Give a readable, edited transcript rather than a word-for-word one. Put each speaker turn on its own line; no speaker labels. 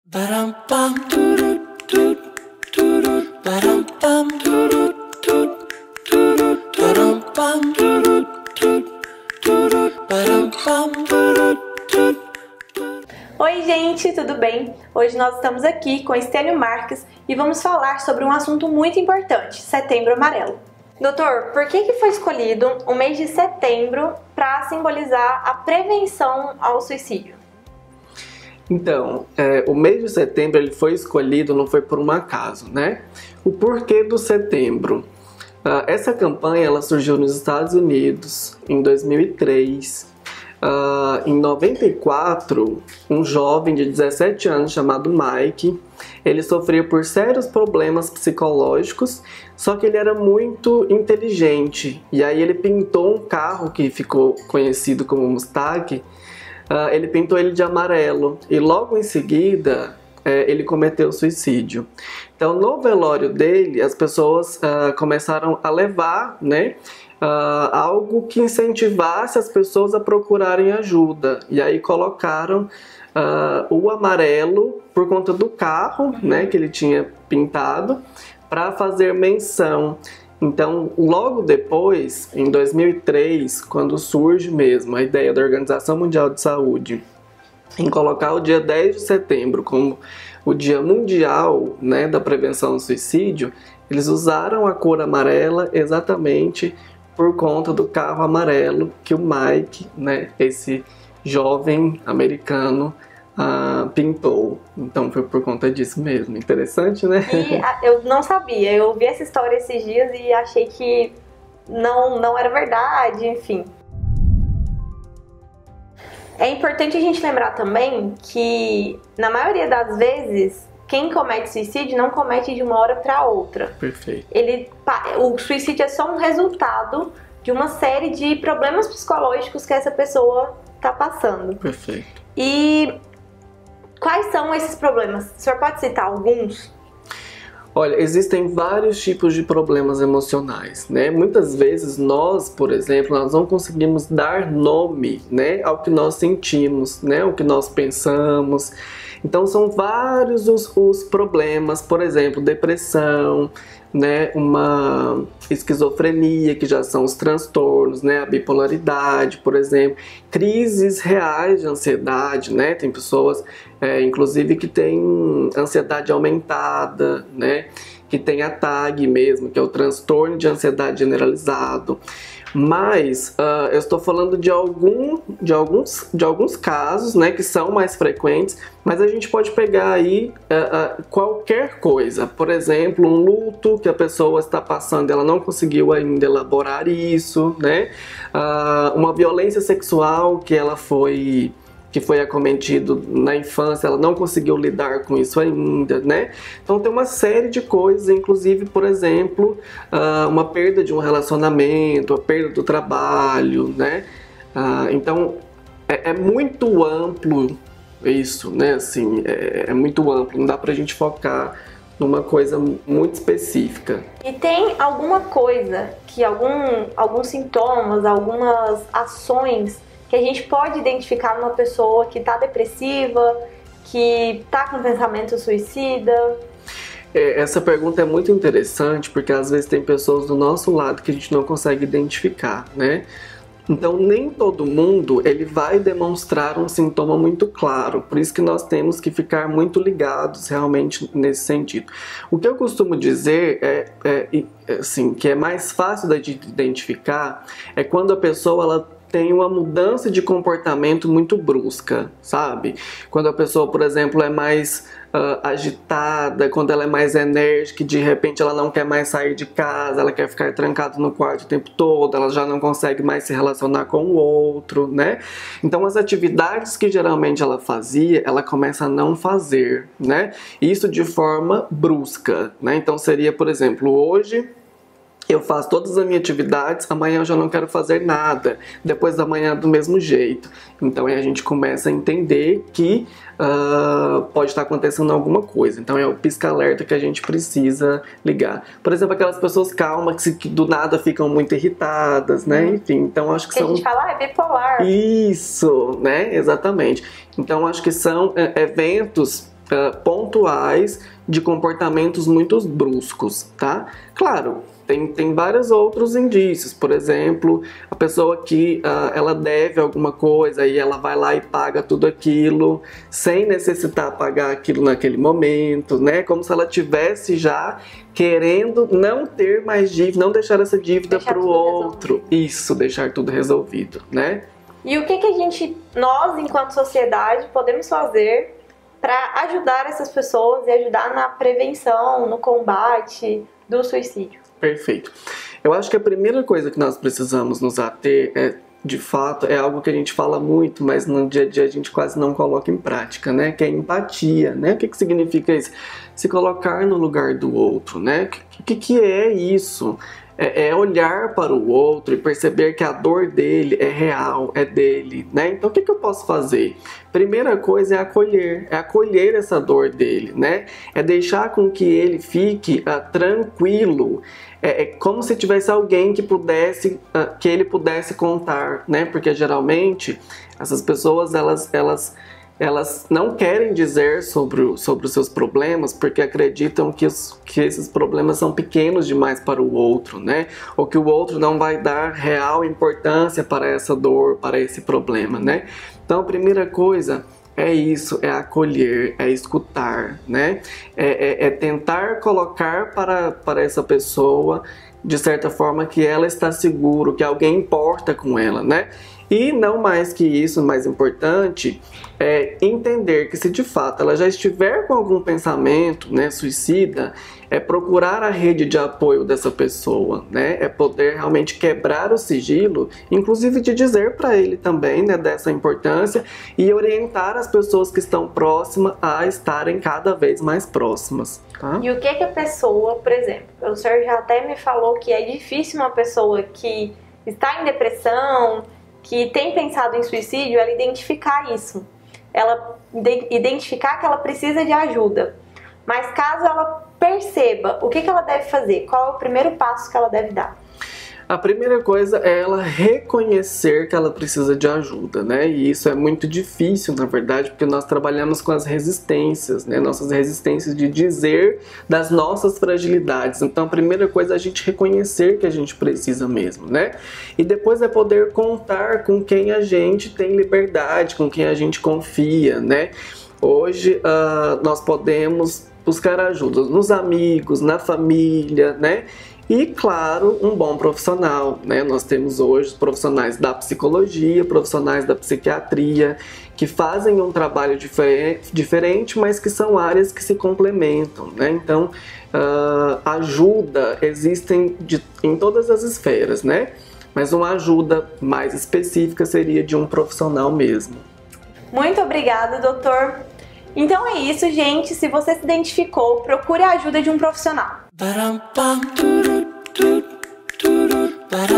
Ba-dum-bum, doo-doo, doo-doo, ba-dum-bum, doo-doo, doo-doo, ba-dum-bum, doo-doo, doo-doo, ba-dum-bum, doo-doo, doo-doo.
Oi gente, tudo bem? Hoje nós estamos aqui com Estênio Marques e vamos falar sobre um assunto muito importante, Setembro Amarelo. Doutor, por que foi escolhido o mês de setembro para simbolizar a prevenção ao suicídio?
Então, o mês de setembro ele foi escolhido, não foi por um acaso, né? O porquê do setembro? Essa campanha ela surgiu nos Estados Unidos em 2003. Em 94, um jovem de 17 anos chamado Mike, ele sofria por sérios problemas psicológicos, só que ele era muito inteligente. E aí ele pintou um carro que ficou conhecido como Mustang. Ele pintou ele de amarelo e logo em seguida ele cometeu suicídio. Então no velório dele as pessoas começaram a levar, né, algo que incentivasse as pessoas a procurarem ajuda. E aí colocaram o amarelo por conta do carro, né, que ele tinha pintado, para fazer menção. Então, logo depois, em 2003, quando surge mesmo a ideia da Organização Mundial de Saúde em colocar o dia 10 de setembro como o Dia Mundial, né, da Prevenção ao Suicídio, eles usaram a cor amarela exatamente por conta do carro amarelo que o Mike, né, esse jovem americano, pintou. Então foi por conta disso mesmo. Interessante, né?
E eu não sabia, eu vi essa história esses dias e achei que não era verdade, enfim. É importante a gente lembrar também que, na maioria das vezes, quem comete suicídio não comete de uma hora para outra.
Perfeito.
O suicídio é só um resultado de uma série de problemas psicológicos que essa pessoa está passando.
Perfeito.
E quais são esses problemas? O senhor pode citar alguns?
Olha, existem vários tipos de problemas emocionais, né? Muitas vezes nós, por exemplo, nós não conseguimos dar nome, né, ao que nós sentimos, né, ao que nós pensamos. Então são vários os problemas, por exemplo, depressão, né, uma esquizofrenia, que já são os transtornos, né, a bipolaridade, por exemplo, crises reais de ansiedade, né, tem pessoas, inclusive, que têm ansiedade aumentada, né, que tem a TAG mesmo, que é o transtorno de ansiedade generalizado. Mas eu estou falando de alguns casos, né, que são mais frequentes, mas a gente pode pegar aí qualquer coisa. Por exemplo, um luto que a pessoa está passando, ela não conseguiu ainda elaborar isso, né? Uma violência sexual que foi acometido na infância, ela não conseguiu lidar com isso ainda, né? Então tem uma série de coisas, inclusive, por exemplo, uma perda de um relacionamento, a perda do trabalho, né? Então é muito amplo isso, né? Assim, é muito amplo, não dá pra gente focar numa coisa muito específica.
E tem alguma coisa que alguns sintomas, algumas ações que a gente pode identificar numa pessoa que está depressiva, que está com pensamento suicida?
Essa pergunta é muito interessante, porque às vezes tem pessoas do nosso lado que a gente não consegue identificar, né? Então nem todo mundo ele vai demonstrar um sintoma muito claro, por isso que nós temos que ficar muito ligados realmente nesse sentido. O que eu costumo dizer assim, que é mais fácil de identificar é quando a pessoa ela tem uma mudança de comportamento muito brusca, sabe? Quando a pessoa, por exemplo, é mais agitada, quando ela é mais enérgica, de repente ela não quer mais sair de casa, ela quer ficar trancada no quarto o tempo todo, ela já não consegue mais se relacionar com o outro, né? Então as atividades que geralmente ela fazia, ela começa a não fazer, né? Isso de forma brusca, né? Então seria, por exemplo, hoje eu faço todas as minhas atividades, amanhã eu já não quero fazer nada, depois da manhã do mesmo jeito. Então aí a gente começa a entender que pode estar acontecendo alguma coisa. Então é o pisca-alerta que a gente precisa ligar. Por exemplo, aquelas pessoas calmas que do nada ficam muito irritadas, né? Enfim, então acho que são...
a gente fala, é bipolar.
Isso, né? Exatamente. Então acho que são eventos pontuais de comportamentos muito bruscos, tá? Claro, tem vários outros indícios, por exemplo, a pessoa que ela deve alguma coisa e ela vai lá e paga tudo aquilo sem necessitar pagar aquilo naquele momento, né? Como se ela tivesse já querendo não ter mais dívida, não deixar essa dívida para o outro. Isso, deixar tudo resolvido, né?
E o que nós, enquanto sociedade, podemos fazer para ajudar essas pessoas e ajudar na prevenção, no combate do suicídio?
Perfeito. Eu acho que a primeira coisa que nós precisamos nos ater de fato, é algo que a gente fala muito, mas no dia a dia a gente quase não coloca em prática, né? Que é empatia, né? O que significa isso? Se colocar no lugar do outro, né? O que é isso? É olhar para o outro e perceber que a dor dele é real, é dele, né? Então o que eu posso fazer? Primeira coisa é acolher essa dor dele, né? É deixar com que ele fique tranquilo, como se tivesse alguém que ele pudesse contar, né? Porque geralmente essas pessoas elas não querem dizer sobre os seus problemas porque acreditam que esses problemas são pequenos demais para o outro, né? Ou que o outro não vai dar real importância para essa dor, para esse problema, né? Então a primeira coisa é isso, é acolher, é escutar, né? É tentar colocar para essa pessoa, de certa forma, que ela está seguro, que alguém importa com ela, né? E não mais que isso, mais importante, é entender que se de fato ela já estiver com algum pensamento, né, suicida, é procurar a rede de apoio dessa pessoa, né? É poder realmente quebrar o sigilo, inclusive de dizer para ele também, né, dessa importância e orientar as pessoas que estão próximas a estarem cada vez mais próximas, tá?
E o que a pessoa, por exemplo, o senhor já até me falou que é difícil uma pessoa que está em depressão, que tem pensado em suicídio, ela identificar isso. Ela identificar que ela precisa de ajuda. Mas caso ela perceba, o que ela deve fazer? Qual é o primeiro passo que ela deve dar?
A primeira coisa é ela reconhecer que ela precisa de ajuda, né? E isso é muito difícil, na verdade, porque nós trabalhamos com as resistências, né? Nossas resistências de dizer das nossas fragilidades. Então, a primeira coisa é a gente reconhecer que a gente precisa mesmo, né? E depois é poder contar com quem a gente tem liberdade, com quem a gente confia, né? Hoje, nós podemos buscar ajuda nos amigos, na família, né? E, claro, um bom profissional, né? Nós temos hoje profissionais da psicologia, profissionais da psiquiatria, que fazem um trabalho diferente, mas que são áreas que se complementam, né? Então, ajuda existem em todas as esferas, né? Mas uma ajuda mais específica seria de um profissional mesmo.
Muito obrigada, doutor. Então é isso, gente. Se você se identificou, procure a ajuda de um profissional.
Ba-dum-bum, doo-doo, doo-doo, doo-doo, ba-dum.